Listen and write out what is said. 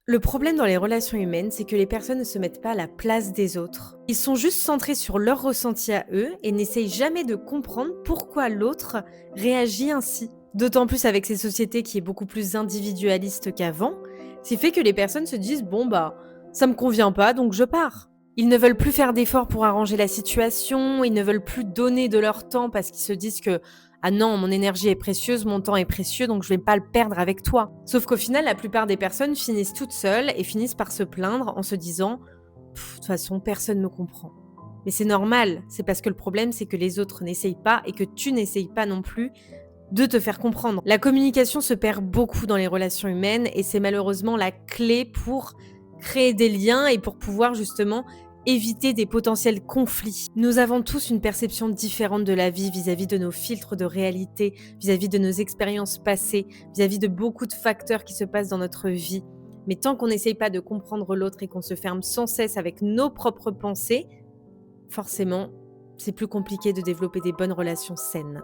Le problème dans les relations humaines, c'est que les personnes ne se mettent pas à la place des autres. Ils sont juste centrés sur leur ressenti à eux et n'essayent jamais de comprendre pourquoi l'autre réagit ainsi. D'autant plus avec ces sociétés qui est beaucoup plus individualiste qu'avant, ce qui fait que les personnes se disent bon bah ça me convient pas donc je pars. Ils ne veulent plus faire d'efforts pour arranger la situation, ils ne veulent plus donner de leur temps parce qu'ils se disent que ah non, mon énergie est précieuse, mon temps est précieux, donc je vais pas le perdre avec toi. Sauf qu'au final, la plupart des personnes finissent toutes seules et finissent par se plaindre en se disant de toute façon, personne ne me comprend. Mais c'est normal, c'est parce que le problème, c'est que les autres n'essayent pas et que tu n'essayes pas non plus de te faire comprendre. La communication se perd beaucoup dans les relations humaines et c'est malheureusement la clé pour créer des liens et pour pouvoir justement éviter des potentiels conflits. Nous avons tous une perception différente de la vie vis-à-vis de nos filtres de réalité, vis-à-vis de nos expériences passées, vis-à-vis de beaucoup de facteurs qui se passent dans notre vie. Mais tant qu'on n'essaye pas de comprendre l'autre et qu'on se ferme sans cesse avec nos propres pensées, forcément, c'est plus compliqué de développer des bonnes relations saines.